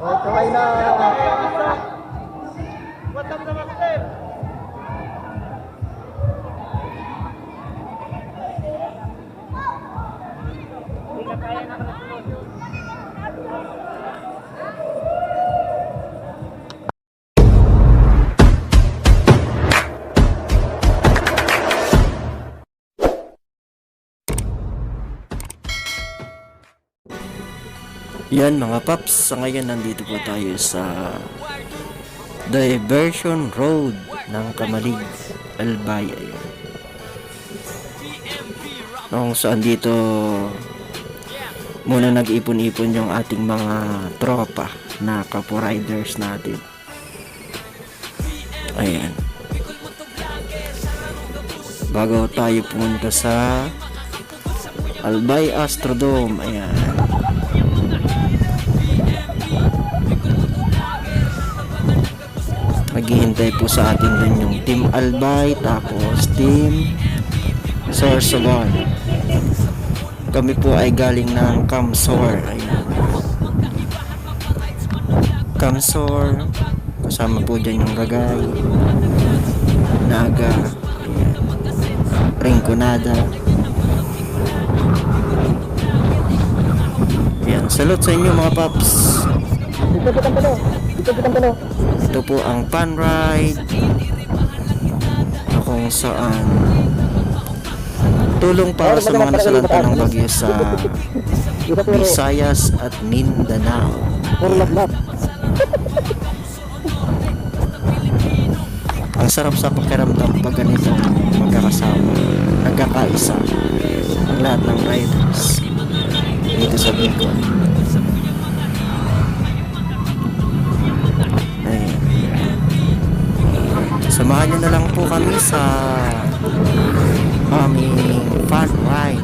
Kaway na. What's up na master? Hindi ka kaya na resolution. Yan mga paps, sa ngayon nandito po tayo sa Diversion Road ng Kamalig, Albay. Kung saan dito muna nag-ipon-ipon yung ating mga tropa na kapo-riders natin. Ayan. Bago tayo pumunta sa Albay Astrodome. Ayan. Maghihintay po sa atin dun yung Team Albay, tapos Team Sorsogon. Kami po ay galing ng Camsor. Ayan. Camsor, kasama po dyan yung Ragay, Naga, ayan, Rinconada. Ayan, salute sa inyo mga paps. Ito po ang pan ride na kung saan tulong para sa mga nasalanta ng bagyo sa Visayas at Mindanao. Ang sarap sa pakiramdam pag ganito magkakasama, nagkakaisa ang lahat ng riders dito sa Bicol. Samahan nyo na lang po kami sa aming fun ride.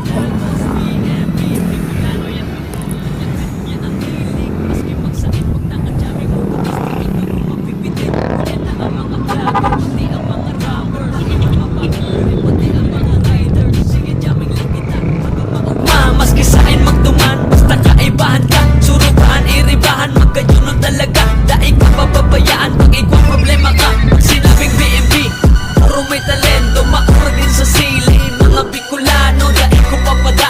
Maski sa'kin magtuman, basta kaibahan ka. Surubahan, iribahan, magkayuno talaga. Dahil ka pababayaan pag ikaw problema ka. Pag sinabing BMB, puro may talento, maura din sa sili. Mga Bicolano, dahil ko papadaan.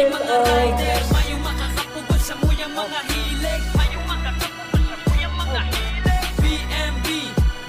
pati mga riders. Mayong makakapugod sa muyang mga hilig. Mayong makakapugod sa muyang mga hilig. BMB,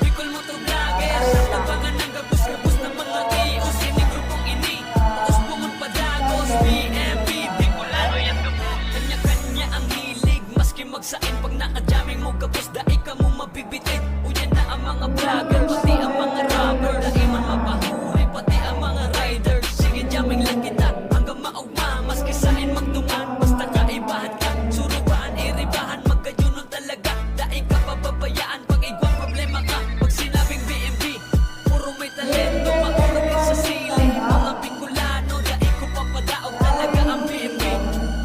Bicol MotoVloggers. Sa tabangan ng gabus-gabus ng mga tios. Sining grupong ini, taos bungon padagos. BMB, Bicolano yan gabus. Kanya-kanya ang hilig, maski magsain pag nakajaming mo gabus. Dai ka mo mabibitig, uyan na ang mga vlogger. Pati ang mga rapper, dai man mapahuli. Pati ang mga riders, sige jamming lang kita hanggang maugma, maski sain magduman. Basta kaibahan ka, surubahan, iribahan, magkayunon talaga. Dai ka pababayaan pag igwang problema ka. Pag sinabing BMB, puro may talento, mauragin sa siling. Mga Bicolano, dai ko papadaog talaga ang BMB.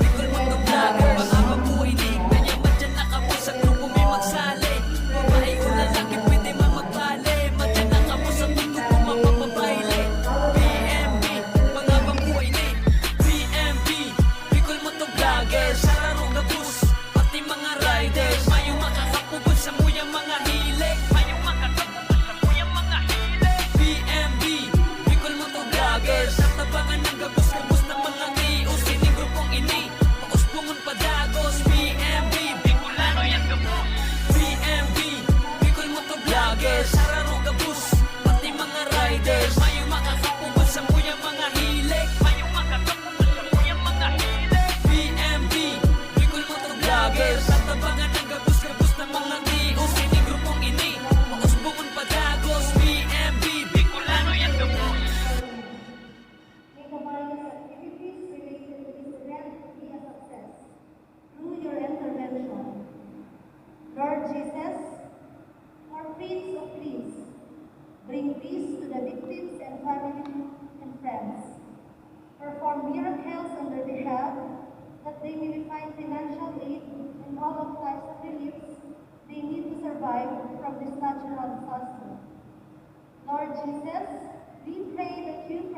Bicol MotoVlogger, mga buhay ni kanyaman dyan nakamo sa grupo may magsali. Babae o lalaki pwede man magbali, madyan nakamo sa tuto ko mapapabayle. BMB, mga buhay ni BMB, Bicol MotoVlogger. Sa laro gabus, pati mga riders. Mayong makakapugod sa muyang mga hilig. Mayong makakapugod sa muyang mga hilig. BMB, Bicol MotoVlogger. Sa tabangan ng gabus-gabus ng mga tios. Sining grupong ini, paos bungon padagos. BMB, Bicolano yan gabus. BMB, Bicol MotoVlogger. Sa laro gabus, pati mga riders. Mayong makakapugod sa muyang mga hilig. Mayong makakapugod sa muyang mga hilig. BMB, Bicol MotoVlogger. Sa tabangan ng gabus-gabus ng mga tios. Sining grupong ini, paos bungon padagos. BMB, Bicolano yan gabus. May the various activities related to this event be a success through your intervention. Lord Jesus, for Prince of Peace, bring peace to the victims and family and friends. Perform miracles on their behalf, that they may find financial aid and all of types of reliefs they need to survive from this natural disaster. Lord Jesus, we pray that you